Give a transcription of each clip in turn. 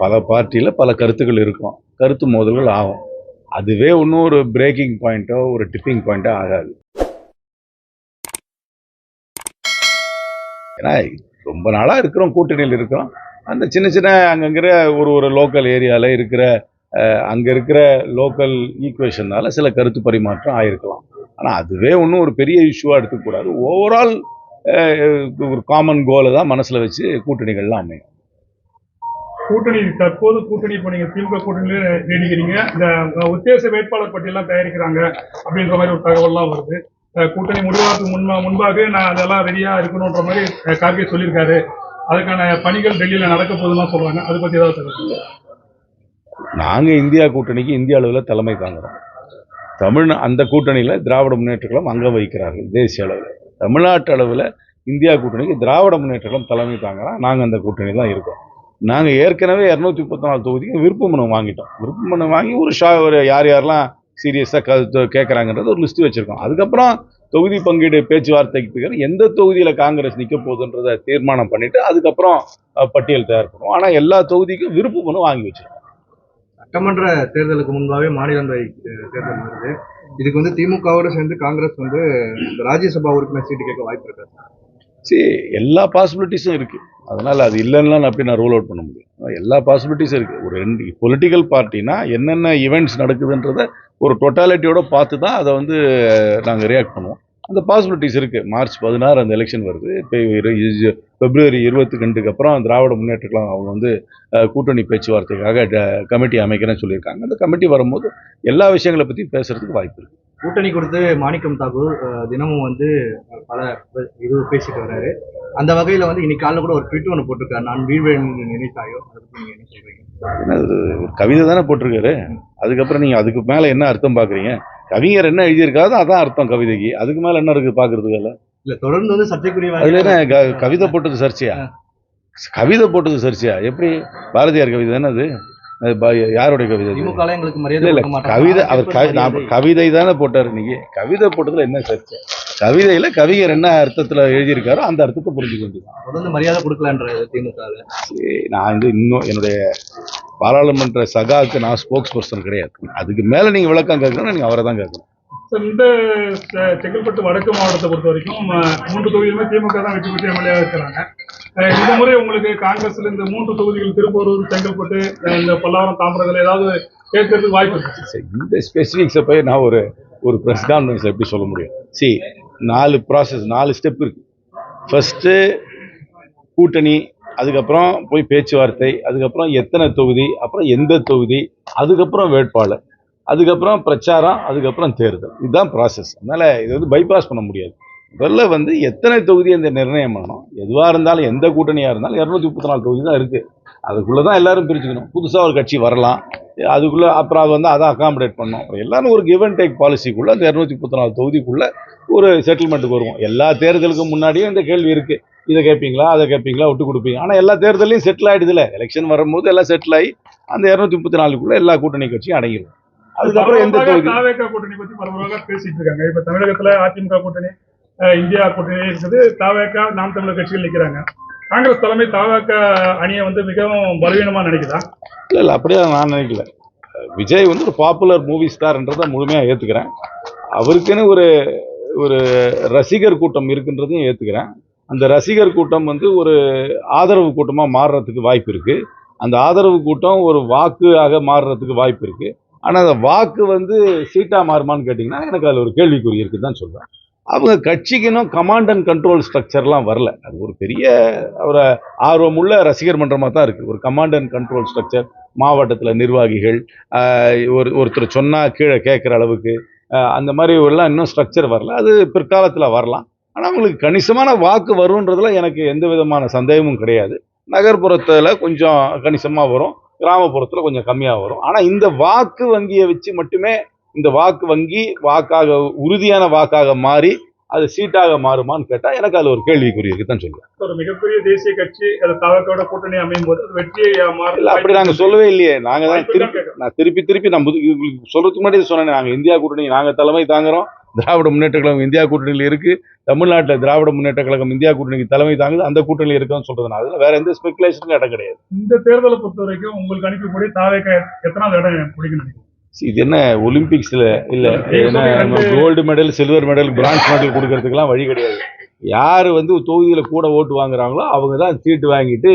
பல பார்ட்டியில் பல கருத்துக்கள் இருக்கும், கருத்து மோதல்கள் ஆகும். அதுவே இன்னும் ஒரு பிரேக்கிங் பாயிண்ட்டோ ஒரு டிப்பிங் பாயிண்ட்டோ ஆகாது. ஏன்னா ரொம்ப நாளாக இருக்கிறோம், கூட்டணியில் இருக்கிறோம். அந்த சின்ன சின்ன அங்கங்கிற ஒரு லோக்கல் ஏரியாவில் இருக்கிற அங்கே இருக்கிற லோக்கல் ஈக்குவேஷனால் சில கருத்து பரிமாற்றம் ஆகிருக்கலாம். ஆனால் அதுவே ஒன்றும் ஒரு பெரிய இஷ்யூவாக எடுத்துக்கூடாது. ஓவரால் ஒரு காமன் கோலை தான் மனசில் வச்சு கூட்டணிகள்லாம் அமையும். கூட்டணி தற்போது கூட்டணி இப்போ நீங்கள் திமுக கூட்டணியில நீடிக்கிறீங்க. இந்த உத்தேச வேட்பாளர் பட்டியலாம் தயாரிக்கிறாங்க அப்படின்ற மாதிரி ஒரு தகவல்லாம் வருது. கூட்டணி முடிவாக்கு முன்பாக நான் அதெல்லாம் ரெடியா இருக்கணுன்ற மாதிரி கார்கே சொல்லியிருக்காரு. அதுக்கான பணிகள் டெல்லியில் நடக்க போகுதுன்னு சொல்றாங்க. அதை பத்தி ஏதாவது தகவல்? நாங்கள் இந்தியா கூட்டணிக்கு இந்திய அளவில் தலைமை தாங்குறோம். அந்த கூட்டணியில் திராவிட முன்னேற்ற கழகம் அங்கம் வகிக்கிறார்கள் தேசிய அளவில். தமிழ்நாட்டு அளவில் இந்தியா கூட்டணிக்கு திராவிட முன்னேற்ற கழகம் தலைமை தாங்குறோம். நாங்கள் அந்த கூட்டணி தான் இருக்கோம். நாங்கள் ஏற்கனவே 234 தொகுதிக்கு விருப்ப மனு வாங்கிட்டோம். விருப்ப மனு வாங்கி ஒரு யார் யாரெல்லாம் சீரியஸாக கேட்குறாங்கன்றது ஒரு லிஸ்ட்டு வச்சுருக்கோம். அதுக்கப்புறம் தொகுதி பங்கீடு பேச்சுவார்த்தைக்கு எந்த தொகுதியில் காங்கிரஸ் நிற்க போகுதுன்றதை தீர்மானம் பண்ணிவிட்டு அதுக்கப்புறம் பட்டியல் தயார் பண்ணுவோம். ஆனால் எல்லா தொகுதிக்கும் விருப்ப மனு வாங்கி வச்சுருக்கோம். சட்டமன்ற தேர்தலுக்கு முன்பாகவே மாநிலங்களவை தேர்தல் வருது. இதுக்கு திமுகவோடு சேர்ந்து காங்கிரஸ் ராஜ்யசபா உறுப்பினர் சீட்டு கேட்க வாய்ப்பு இருக்காது. சரி, எல்லா பாசிபிலிட்டிஸும் இருக்குது. அதனால் அது இல்லைன்னா அப்படி நான் ரூல் அவுட் பண்ண முடியும். எல்லா பாசிபிலிட்டிஸும் இருக்குது. ஒரு பொலிட்டிக்கல் பார்ட்டினா என்னென்ன ஈவெண்ட்ஸ் நடக்குதுன்றதை ஒரு டோட்டாலிட்டியோட பார்த்து தான் அதை நாங்கள் ரியாக்ட் பண்ணுவோம். அந்த பாசிபிலிட்டிஸ் இருக்குது. மார்ச் 16 அந்த எலெக்ஷன் வருது. இப்போ February 22க்கு அப்புறம் திராவிட முன்னேற்ற கழகம் அவங்க கூட்டணி பேச்சுவார்த்தைக்காக கமிட்டி அமைக்கிறேன்னு சொல்லியிருக்காங்க. அந்த கமிட்டி வரும்போது எல்லா விஷயங்களை பற்றி பேசுறதுக்கு வாய்ப்பு இருக்குது. கூட்டணி கொடுத்து மாணிக்கம் தாக்கூர் தினமும் பல இது பேசிட்டு வர்றாரு. அந்த வகையில் இன்னைக்கு காலையில் கூட ஒரு ட்வீட் ஒன்று போட்டிருக்காரு, நான் வீழ்வேன் நினைத்தாயோ. அதை பற்றி நீங்கள் என்ன சொல்றீங்க? ஒரு கவிதை தானே போட்டிருக்காரு. அதுக்கப்புறம் நீங்கள் அதுக்கு மேலே என்ன அர்த்தம் பார்க்குறீங்க? கவிஞர் என்ன எழுதியிருக்காதோ அதான் அர்த்தம் கவிதைக்கு. அதுக்கு மேலே என்ன இருக்குது பார்க்கறதுக்கு? இல்லை, தொடர்ந்து சர்ச்சைக்குரிய அதில் என்ன கவிதை போட்டது சர்ச்சையா? கவிதை போட்டது சர்ச்சையா? எப்படி? பாரதியார் கவிதை தானே அது? யாருடைய கவிதை? கவிதை அவர் கவிதை தானே போட்டார். இன்னைக்கு கவிதை போட்டதுல என்ன சர்ச்சை? கவிதையில கவிஞர் என்ன அர்த்தத்துல எழுதியிருக்காரோ அந்த அர்த்தத்தை புரிஞ்சுக்க வேண்டியது. தொடர்ந்து மரியாதை கொடுக்கலான்ற திமுக. நான் இன்னும் என்னுடைய பாராளுமன்ற சகாவுக்கு நான் ஸ்போக்ஸ் பர்சன் கிடையாது. அதுக்கு மேல நீங்க விளக்கம் கேட்கணும், நீங்க அவரை தான் கேட்கணும். இந்த செங்கல்பட்டு வடக்கு மாவட்டத்தை பொறுத்த வரைக்கும் 3 தொகுதியுமே திமுக தான் வெற்றி பெற்று எம்எல்ஏ இருக்கிறாங்க. இந்த முறை உங்களுக்கு காங்கிரஸ்ல இந்த 3 தொகுதிகள் திருப்பூர், செங்கல்பட்டு, இந்த பல்லாவரம், தாம்பரத்தில் ஏதாவது கேட்கறதுக்கு வாய்ப்பு இருக்கு? இந்த ஸ்பெசிபிக்ஸை போய் நான் ஒரு பிரஸ் கான்ஃபரன்ஸ்ல எப்படி சொல்ல முடியும்? 4 ப்ராசஸ், 4 ஸ்டெப் இருக்கு. ஃபர்ஸ்ட் கூட்டணி, அதுக்கப்புறம் போய் பேச்சுவார்த்தை, அதுக்கப்புறம் எத்தனை தொகுதி, அப்புறம் எந்த தொகுதி, அதுக்கப்புறம் வேட்பாளர், அதுக்கப்புறம் பிரச்சாரம், அதுக்கப்புறம் தேர்தல். இதுதான் ப்ராசஸ். அதனால இது பைபாஸ் பண்ண முடியாது. முதல்ல எத்தனை தொகுதி அந்த நிர்ணயம் பண்ணணும். எதுவாக இருந்தாலும் எந்த கூட்டணியாக இருந்தாலும் 234 தொகுதி தான் இருக்குது. அதுக்குள்ளே தான் எல்லாரும் பிரிச்சுக்கணும். புதுசாக ஒரு கட்சி வரலாம், அதுக்குள்ளே அப்புறம் அது அதை அகாமடேட் பண்ணணும். எல்லாரும் ஒரு கிவ் அண்ட் டேக் பாலிசிக்குள்ளே அந்த 234 தொகுதிக்குள்ளே ஒரு செட்டில்மெண்ட்டுக்கு வருவோம். எல்லா தேர்தலுக்கும் முன்னாடியும் இந்த கேள்வி இருக்குது, இதை கேட்பீங்களா அதை கேட்பீங்களா, விட்டு கொடுப்பீங்க. ஆனால் எல்லா தேர்தலையும் செட்டில் ஆகிடுதுல. எலெக்ஷன் வரும்போது எல்லாம் செட்டில் ஆகி அந்த 234க்குள்ளே எல்லா கூட்டணி கட்சியும் அடங்கிடும். அதுக்கப்புறம் எந்த தொகுதி கூட்டணி பற்றி பரவலாக பேசிட்டு இருக்காங்க. இப்போ தமிழகத்தில் அதிமுக கூட்டணி, இந்தியா கூட்டணி இருக்குது. தாவேகா, நாம் தமிழர் கட்சிகள் நிற்கிறாங்க. காங்கிரஸ் தலைமை தாவேகா அணியை மிகவும் பலவீனமாக நினைக்குதா? இல்லை, அப்படியே நான் நினைக்கல. விஜய் ஒரு பாப்புலர் மூவி ஸ்டார்ன்றதை முழுமையாக ஏற்றுக்கிறேன். அவருக்குன்னு ஒரு ரசிகர் கூட்டம் இருக்குன்றதையும் ஏற்றுக்கிறேன். அந்த ரசிகர் கூட்டம் ஒரு ஆதரவு கூட்டமாக மாறுறதுக்கு வாய்ப்பு இருக்குது. அந்த ஆதரவு கூட்டம் ஒரு வாக்காக மாறுறதுக்கு வாய்ப்பு இருக்குது. ஆனால் அந்த வாக்கு சீட்டாக மாறுமான்னு கேட்டிங்கன்னா எனக்கு அதில் ஒரு கேள்விக்குறி இருக்குன்னு தான் சொல்கிறேன். அவங்க கட்சிக்குன்னும் கமாண்ட் அண்ட் கண்ட்ரோல் ஸ்ட்ரக்சர்லாம் வரல. அது ஒரு பெரிய ஒரு ஆர்வமுள்ள ரசிகர் மன்றமாக தான் இருக்குது. ஒரு கமாண்ட் அண்ட் கண்ட்ரோல் ஸ்ட்ரக்சர், மாவட்டத்தில் நிர்வாகிகள், ஒருத்தர் சொன்னால் கீழே கேட்குற அளவுக்கு அந்த மாதிரி எல்லாம் இன்னும் ஸ்ட்ரக்சர் வரல. அது பிற்காலத்தில் வரலாம். ஆனால் அவங்களுக்கு கணிசமான வாக்கு வரும்ன்றதுல எனக்கு எந்த விதமான சந்தேகமும் கிடையாது. நகர்ப்புறத்தில் கொஞ்சம் கணிசமாக வரும், கிராமப்புறத்தில் கொஞ்சம் கம்மியாக வரும். ஆனால் இந்த வாக்கு வங்கியை வச்சு மட்டுமே இந்த வாக்கு வங்கி உறுதியான வாக்காக மாறி அது சீட்டாக மாறுமான்னு கேட்டால் எனக்கு அதில் ஒரு கேள்விக்குறி இருக்குதான் சொல்லுவேன். ஒரு மிகப்பெரிய தேசிய கட்சி தாவேக்காவோட கூட்டணி அமையும் போது அது வெற்றியை இல்லை, அப்படி நாங்கள் சொல்லவே இல்லையே. நாங்கள் தான் திருப்பி நான் சொல்றதுக்கு முன்னாடி சொன்னேன், நாங்கள் இந்தியா கூட்டணி நாங்கள் தலைமை தாங்குறோம். திராவிட முன்னேற்ற கழகம் இந்தியா கூட்டணியில் இருக்கு, தமிழ்நாட்டில் திராவிட முன்னேற்ற கழகம் இந்தியா கூட்டணிக்கு தலைமை தாங்குது, அந்த கூட்டணியில் இருக்குன்னு சொல்றதுனால அதுல வேற எந்த ஸ்பெகுலேஷனுக்கும் இடம் கிடையாது. இந்த தேர்தலை பொறுத்த வரைக்கும் உங்களுக்கு அனுப்பக்கூடிய தாவேக்கா எத்தனாவது இடம் பிடிக்கணும்? இது என்ன ஒலிம்பிக்ஸ்ல இல்ல, gold medal, silver medal, bronze medal கொடுக்கறதுக்கெல்லாம் வழி கிடையாது. யார் வந்து தொகுதியில கூட ஓட்டு வாங்குறாங்களோ அவங்க தான் சீட்டு வாங்கிட்டு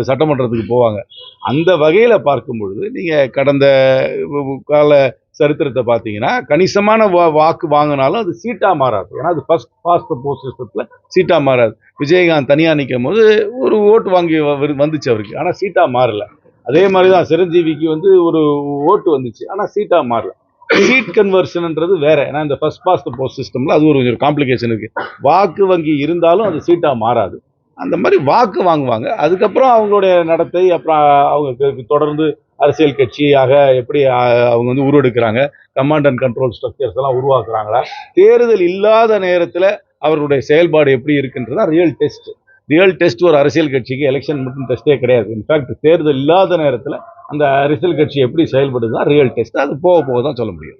சட்டமன்றத்துக்கு போவாங்க. அந்த வகையில பார்க்கும் பொழுது நீங்க கடந்த கால சரித்திரத்தை பார்த்தீங்கன்னா கணிசமான வாக்கு வாங்கினாலும் அது சீட்டா மாறாது. ஏன்னா அது ஃபர்ஸ்ட் பாஸ்ட் போஸ்ட் சிஸ்டத்துல சீட்டா மாறாது. விஜயகாந்த் தனியா நிற்கும் போது ஒரு ஓட்டு வாங்கி வந்துச்சு அவருக்கு, ஆனா சீட்டா மாறல. அதே மாதிரிதான் சிரஞ்சீவிக்கு வந்து ஒரு ஓட்டு வந்துச்சு, ஆனா சீட்டா மாறல. சீட் கன்வர்ஷன்ன்றது வேற. ஏன்னா இந்த ஃபர்ஸ்ட் பாஸ்ட் போஸ்ட் சிஸ்டம்ல அது ஒரு காம்ப்ளிகேஷன் இருக்கு. வாக்கு வங்கி இருந்தாலும் அது சீட்டா மாறாது. அந்த மாதிரி வாக்கு வாங்குவாங்க. அதுக்கப்புறம் அவங்களுடைய நடத்தை, அப்புறம் அவங்க தொடர்ந்து அரசியல் கட்சியாக எப்படி அவங்க வந்து உருவெடுக்கிறாங்க, கமாண்ட் அண்ட் கண்ட்ரோல் ஸ்ட்ரக்சர்ஸ் எல்லாம் உருவாக்குறாங்களா, தேர்தல் இல்லாத நேரத்தில் அவர்களுடைய செயல்பாடு எப்படி இருக்குன்றதா ரியல் டெஸ்ட். ரியல் டெஸ்ட் ஒரு அரசியல் கட்சிக்கு எலெக்ஷன் மட்டும் டெஸ்டே கிடையாது. இன்ஃபேக்ட் தேர்தல் இல்லாத நேரத்தில் அந்த அரசியல் கட்சி எப்படி செயல்படுதுதான் ரியல் டெஸ்ட். அது போக போக தான் சொல்ல முடியும்.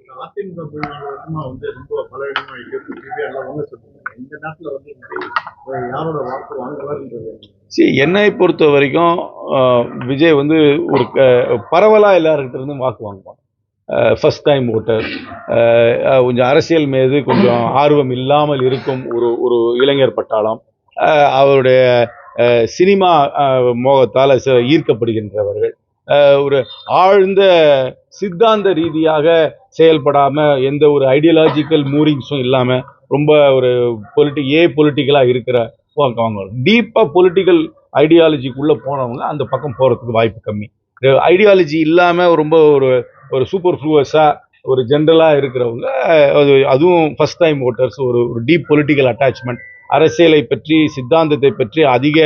என்னை பொறுத்த வரைக்கும் விஜய் வந்து ஒரு பரவலாக எல்லாருக்கிட்ட இருந்தும் வாக்கு வாங்குவாங்க. ஃபர்ஸ்ட் டைம் ஓட்டர், கொஞ்சம் அரசியல் மீது கொஞ்சம் ஆர்வம் இல்லாமல் இருக்கும் ஒரு இளைஞர் பட்டாளம், அவருடைய சினிமா மோகத்தால் ஈர்க்கப்படுகின்றவர்கள், ஒரு ஆழ்ந்த சித்தாந்த ரீதியாக செயல்படாம எந்த ஒரு ஐடியாலஜிக்கல் மூவிங்ஸும் இல்லாம ரொம்ப ஒரு பொலிட்டிக்கலா இருக்கிற வாங்க, டீப்பா பொலிட்டிக்கல் ஐடியாலஜிக்குள்ள போனவங்க அந்த பக்கம் போறதுக்கு வாய்ப்பு கம்மி. ஐடியாலஜி இல்லாம ரொம்ப ஒரு சூப்பர் ஃப்ளூவஸா ஒரு ஜென்ரலா இருக்கிறவங்க, அதுவும் ஃபர்ஸ்ட் டைம் ஓட்டர்ஸ், ஒரு டீப் பொலிட்டிக்கல் அட்டாச்மெண்ட், அரசியலை பற்றி சித்தாந்தத்தை பற்றி அதிக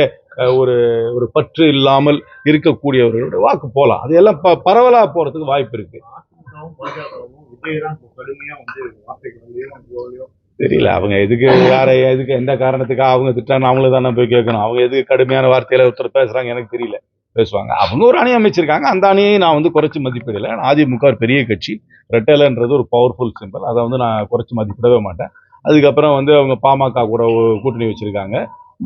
ஒரு பற்று இல்லாமல் இருக்கக்கூடியவர்களோட வாக்கு போகலாம். அது எல்லாம் பரவலா போறதுக்கு வாய்ப்பு இருக்கு. தெரியல அவங்க எதுக்கு எதுக்கு எந்த காரணத்துக்காக அவங்க திட்டான்னு அவங்கள தானே போய் கேட்கணும். அவங்க எதுக்கு கடுமையான வார்த்தையில ஒருத்தர் பேசுறாங்க எனக்கு தெரியல. பேசுவாங்க. அவங்க ஒரு அணி அமைச்சிருக்காங்க, அந்த அணியை நான் வந்து குறைச்சி மதிப்பிடலை. அதிமுக ஒரு பெரிய கட்சி, ரெட்டலைன்றது ஒரு பவர்ஃபுல் சிம்பிள், அதை வந்து நான் குறைச்சி மதிப்பிடவே மாட்டேன். அதுக்கப்புறம் வந்து அவங்க பாமக கூட கூட்டணி வச்சிருக்காங்க,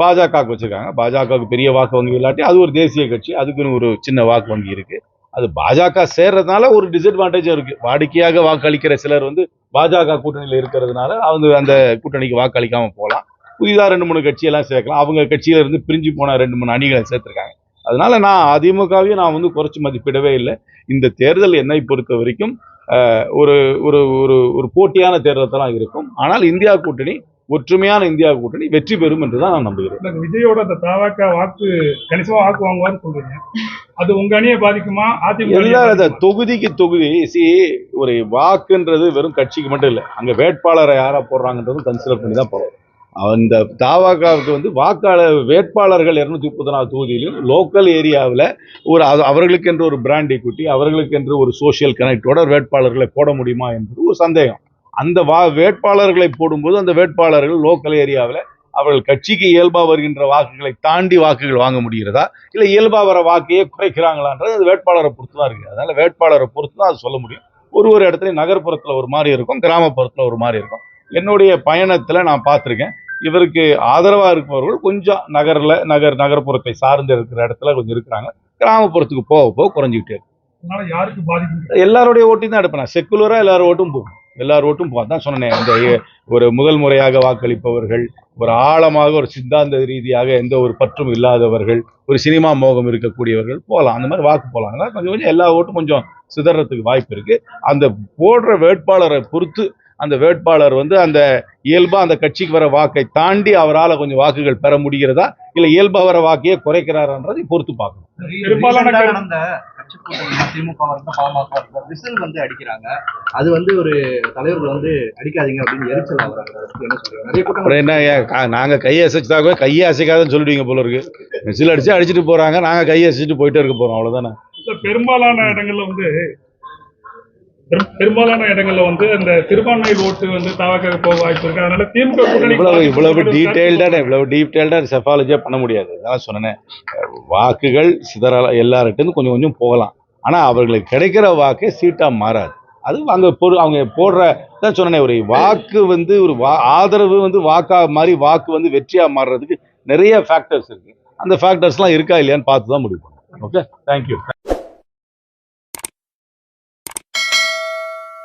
பாஜகவுக்கு வச்சிருக்காங்க. பாஜகவுக்கு பெரிய வாக்கு வங்கி இல்லாட்டி அது ஒரு தேசிய கட்சி, அதுக்குன்னு ஒரு சின்ன வாக்கு வங்கி இருக்கு. அது பாஜக சேர்றதுனால ஒரு டிஸ்அட்வான்டேஜும் இருக்கு. வாடிக்கையாக வாக்களிக்கிற சிலர் வந்து பாஜக கூட்டணியில் இருக்கிறதுனால அவங்க அந்த கூட்டணிக்கு வாக்களிக்காம போகலாம். புதிதாக 2-3 கட்சியெல்லாம் சேர்க்கலாம். அவங்க கட்சியில இருந்து பிரிஞ்சு போன 2-3 அணிகளை சேர்த்திருக்காங்க. அதனால நான் அதிமுகவையும் நான் வந்து குறைச்சி மதிப்பிடவே இல்லை. இந்த தேர்தல் என்னை பொறுத்த வரைக்கும் ஒரு ஒரு போட்டியான தேர்தல் தான் இருக்கும். ஆனால் இந்தியா கூட்டணி, ஒற்றுமையான இந்தியா கூட்டணி வெற்றி பெறும் என்றுதான் நான் நம்புகிறேன். விஜயோட அந்த தவாக்க வாக்கு கணிசமா வாக்கு வாங்குவான்னு சொல்றீங்க, அது உங்க அணியை பாதிக்குமா? அதிமுக தொகுதிக்கு தொகுதி ஒரு வாக்குன்றது வெறும் கட்சிக்கு மட்டும் இல்லை, அங்க வேட்பாளரை யாரா போடுறாங்கன்றதும் கன்சிடர் பண்ணி தான் போறோம். அந்த தாவாக்காவுக்கு வந்து வாக்காளர் வேட்பாளர்கள் 234 தொகுதியிலும் லோக்கல் ஏரியாவில் அவர்களுக்கு என்று ஒரு பிராண்ட் ஈக்விட்டி, அவர்களுக்கு என்று ஒரு சோசியல் கனெக்டோட வேட்பாளர்களை போட முடியுமா என்பது ஒரு சந்தேகம். அந்த வேட்பாளர்களை போடும்போது அந்த வேட்பாளர்கள் லோக்கல் ஏரியாவில் அவர்கள் கட்சிக்கு இயல்பா வருகின்ற வாக்குகளை தாண்டி வாக்குகள் வாங்க முடிகிறதா, இல்லை இயல்பா வர வாக்கையே குறைக்கிறாங்களான்றது அது வேட்பாளரை பொறுத்து தான் இருக்கு. அதனால வேட்பாளரை பொறுத்து தான் அது சொல்ல முடியும். ஒரு இடத்துல நகர்ப்புறத்துல ஒரு மாதிரி இருக்கும், கிராமப்புறத்துல ஒரு மாதிரி இருக்கும். என்னுடைய பயணத்துல நான் பார்த்திருக்கேன், இவருக்கு ஆதரவா இருப்பவர்கள் கொஞ்சம் நகர்ப்புறத்தை சார்ந்து இருக்கிற இடத்துல கொஞ்சம் இருக்கிறாங்க. கிராமப்புறத்துக்கு போக போக குறைஞ்சிக்கிட்டே இருக்கு. யாருக்கு பாதிக்கும்? எல்லாருடைய ஓட்டையும் தான் எடுப்பேன். செக்குலரா எல்லாரும் ஓட்டும் போகும், எல்லாரும் ஓட்டும் போகும். தான் சொன்னேன், இந்த ஒரு முதல் முறையாக வாக்களிப்பவர்கள், ஒரு ஆழமாக ஒரு சித்தாந்த ரீதியாக எந்த ஒரு பற்றும் இல்லாதவர்கள், ஒரு சினிமா மோகம் இருக்கக்கூடியவர்கள் போகலாம். அந்த மாதிரி வாக்கு போகலாம். அதனால கொஞ்சம் எல்லா ஓட்டும் கொஞ்சம் சிதறதுக்கு வாய்ப்பு இருக்கு. அந்த போடுற வேட்பாளரை பொறுத்து அந்த வேட்பாளர் வந்து அந்த இயல்பா அந்த கட்சிக்கு வர வாக்கை தாண்டி அவரால் கொஞ்சம் வாக்குகள் பெற முடிகிறதா, இல்ல இயல்பா வர வாக்கையே குறைக்கிறாரன்றதை பொறுத்து பார்க்கணும். திமுக பாமக விசில் வந்து அடிக்கிறாங்க, அது வந்து ஒரு தலைவர்கள் வந்து அடிக்காதீங்க அப்படின்னு எரிச்சல் ஆகுறாங்க. என்ன நாங்க கையை அசைச்சாக கையை அசைக்காதுன்னு சொல்லிடுவீங்க போல இருக்கு. விசில் அடிச்சு அடிச்சுட்டு போறாங்க, நாங்க கையை அசைச்சுட்டு போயிட்டே இருக்க போறோம், அவ்வளவுதானே. பெரும்பாலான இடங்கள்ல வந்து அந்த சிறுபான்மையில் ஓட்டு வந்து தவக்க போக வாய்ப்பு இருக்கு. அதனால திமுக கூட்டணி இவ்வளவு டீடைல்டா செஃபாலஜியா பண்ண முடியாது. அதான் சொன்னேன், வாக்குகள் சிதறலாம், எல்லார்கிட்ட கொஞ்சம் கொஞ்சம் போகலாம். ஆனா அவர்களுக்கு கிடைக்கிற வாக்கே சீட்டா மாறாது. அது அவங்க போடுற தான் சொன்னேனே, ஒரு வாக்கு வந்து ஒரு ஆதரவு வந்து வாக்கா மாறி வாக்கு வந்து வெற்றியா மாறுறதுக்கு நிறைய ஃபேக்டர்ஸ் இருக்கு. அந்த ஃபேக்டர்ஸ்லாம் இருக்கா இல்லையான்னு பார்த்து தான் முடிவு பண்ணுவோம். Okay, thank you.